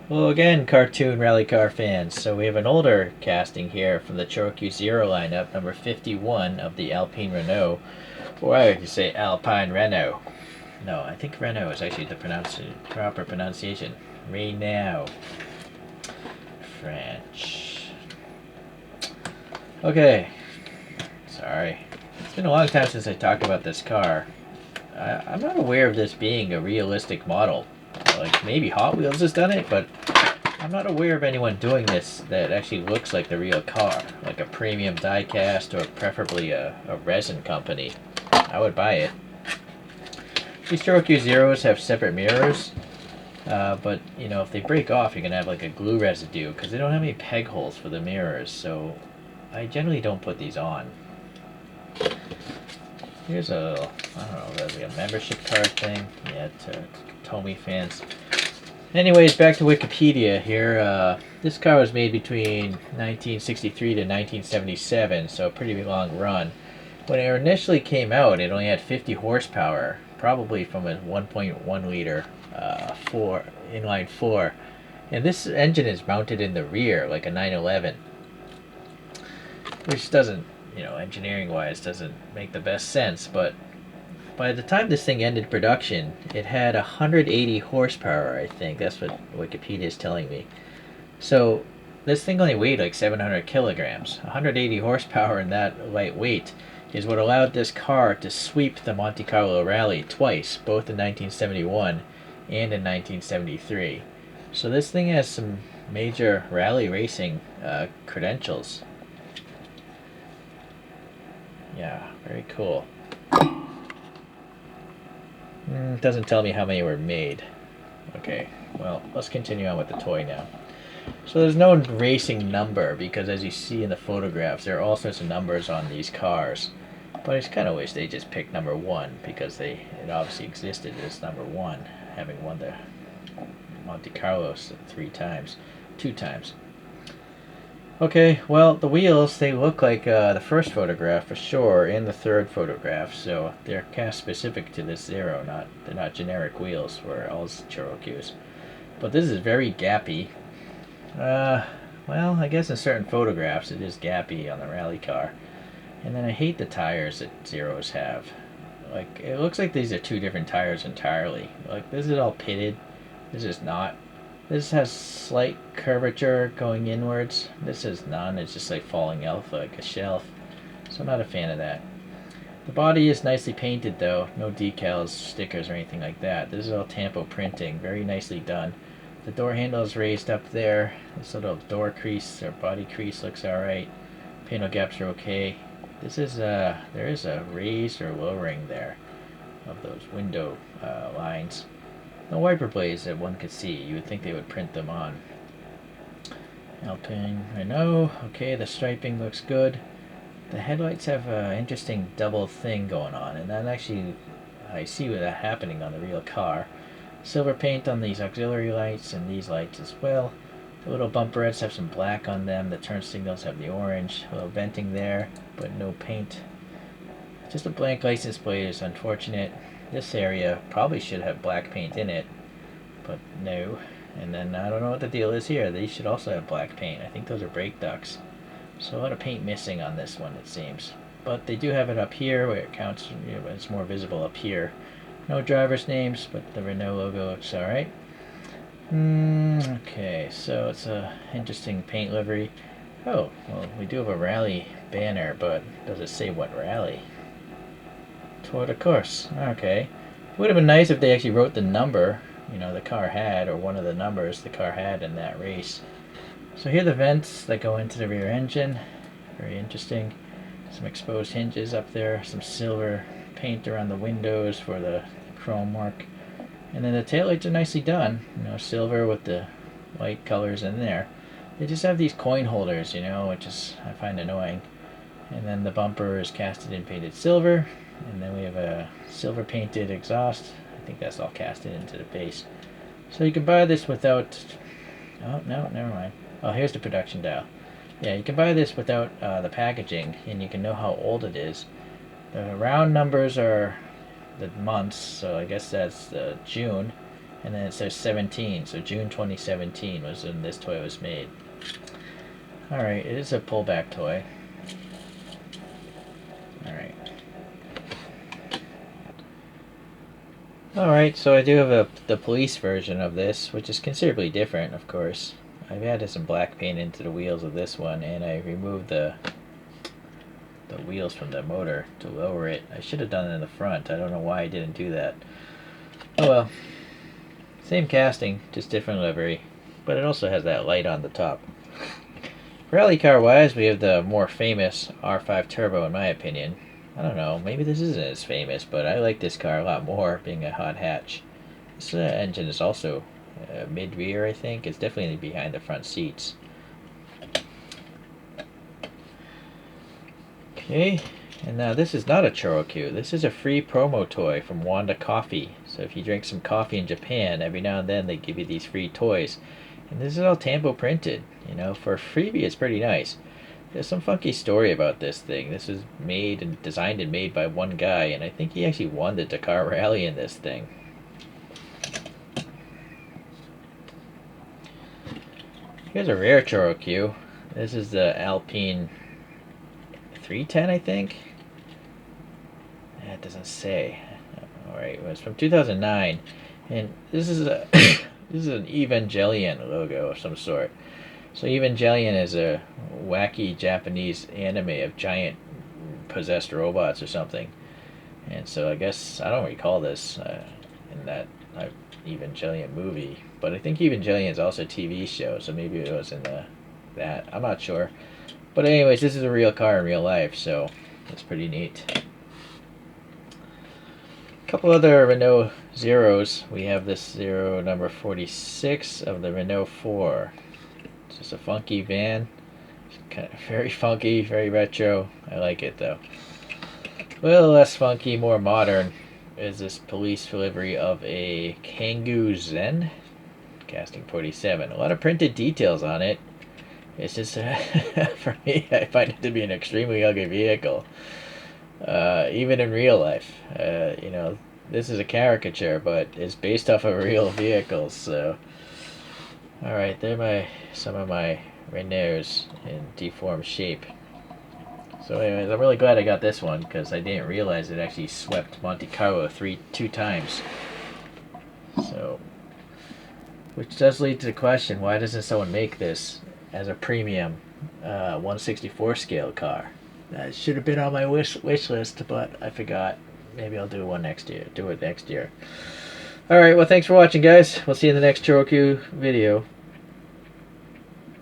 Hello again, cartoon rally car fans. So we have an older casting here from the ChoroQ Zero lineup, number 51 of the Alpine Renault, or I could say Alpine Renault. No, I think Renault is actually the proper pronunciation. Renault. French. Okay. Sorry. It's been a long time since I talked about this car. I'm not aware of this being a realistic model. Like, maybe Hot Wheels has done it, but I'm not aware of anyone doing this that actually looks like the real car, like a premium diecast or preferably a resin company. I would buy it. These ChoroQ Zeros have separate mirrors, but you know, if they break off, you're gonna have like a glue residue because they don't have any peg holes for the mirrors. So I generally don't put these on. Here's a, I don't know, that's like a membership card thing. Yeah, to Tomy fans. Anyways, back to Wikipedia here. This car was made between 1963 to 1977, so a pretty long run. When it initially came out, it only had 50 horsepower, probably from a 1.1 liter inline four. And this engine is mounted in the rear, like a 911, which doesn't, you know, engineering-wise, doesn't make the best sense. But by the time this thing ended production, it had 180 horsepower, I think. That's what Wikipedia is telling me. So this thing only weighed like 700 kilograms. 180 horsepower and that lightweight is what allowed this car to sweep the Monte Carlo Rally twice, both in 1971 and in 1973. So this thing has some major rally racing credentials. Yeah, very cool. It doesn't tell me how many were made. Okay, well, let's continue on with the toy now. So there's no racing number because, as you see in the photographs, there are all sorts of numbers on these cars. But I just kind of wish they just picked number one because it obviously existed as number one, having won the Monte Carlo two times. Okay, well, the wheels, they look like the first photograph for sure, and the third photograph, so they're cast specific to this Zero, they're not generic wheels for all ChoroQs. But this is very gappy. Well, I guess in certain photographs it is gappy on the rally car. And then I hate the tires that Zeros have. Like, it looks like these are two different tires entirely. Like, this is all pitted, this is not. This has slight curvature going inwards. This is none. It's just like falling off like a shelf. So I'm not a fan of that. The body is nicely painted though. No decals, stickers, or anything like that. This is all tampo printing. Very nicely done. The door handle is raised up there. This little door crease or body crease looks alright. Panel gaps are okay. There is a raise or lowering there of those window lines. No wiper blades that one could see. You would think they would print them on. Alpine Renault. Okay, the striping looks good. The headlights have an interesting double thing going on, and that actually, I see that happening on the real car. Silver paint on these auxiliary lights and these lights as well. The little bumperettes have some black on them. The turn signals have the orange. A little venting there, but no paint. Just a blank license plate is unfortunate. This area probably should have black paint in it, but no. And then I don't know what the deal is here. These should also have black paint. I think those are brake ducts. So a lot of paint missing on this one, it seems. But they do have it up here where it counts. You know, it's more visible up here. No driver's names, but the Renault logo looks alright. Okay, so it's a interesting paint livery. Oh, well, we do have a rally banner, but does it say what rally? Tour de course. Okay. It would have been nice if they actually wrote the number, you know, the car had, or one of the numbers the car had in that race. So here are the vents that go into the rear engine. Very interesting. Some exposed hinges up there, some silver paint around the windows for the chrome work. And then the taillights are nicely done. You know, silver with the white colors in there. They just have these coin holders, you know, which is, I find annoying. And then the bumper is casted and painted silver. And then we have a silver painted exhaust. I think that's all casted into the base. So you can buy this without... Oh, no, never mind. Oh, here's the production dial. Yeah, you can buy this without the packaging, and you can know how old it is. The round numbers are the months, so I guess that's June. And then it says 17, so June 2017 was when this toy was made. Alright, it is a pullback toy. Alright. Alright, so I do have the police version of this, which is considerably different, of course. I've added some black paint into the wheels of this one, and I removed the wheels from the motor to lower it. I should have done it in the front. I don't know why I didn't do that. Oh well. Same casting, just different livery. But it also has that light on the top. Rally car wise, we have the more famous R5 Turbo in my opinion. I don't know, maybe this isn't as famous, but I like this car a lot more, being a hot hatch. This engine is also mid-rear, I think. It's definitely behind the front seats. Okay, and now this is not a ChoroQ. This is a free promo toy from Wanda Coffee. So if you drink some coffee in Japan, every now and then they give you these free toys. And this is all tampo printed. You know, for a freebie, it's pretty nice. There's some funky story about this thing. This was made and designed and made by one guy, and I think he actually won the Dakar Rally in this thing. Here's a rare ChoroQ. This is the Alpine 310, I think. That doesn't say. Alright, well, it's from 2009, and this is a this is an Evangelion logo of some sort. So Evangelion is a wacky Japanese anime of giant possessed robots or something. And so I guess, I don't recall this in that Evangelion movie. But I think Evangelion is also a TV show, so maybe it was in that. I'm not sure. But anyways, this is a real car in real life, so it's pretty neat. A couple other Renault Zeros. We have this Zero number 46 of the Renault 4. It's just a funky van. It's kind of very funky, very retro. I like it though. A little less funky, more modern is this police livery of a Kangoo Zen. Casting 47. A lot of printed details on it. It's just, for me, I find it to be an extremely ugly vehicle. Even in real life. You know, this is a caricature, but it's based off of real vehicles, so. Alright, they're some of my Renaults in deformed shape. So anyways, I'm really glad I got this one, because I didn't realize it actually swept Monte Carlo two times. So, which does lead to the question, why doesn't someone make this as a premium 164 scale car? That should have been on my wish list, but I forgot. Maybe I'll do it next year. Alright, well thanks for watching guys. We'll see you in the next ChoroQ video.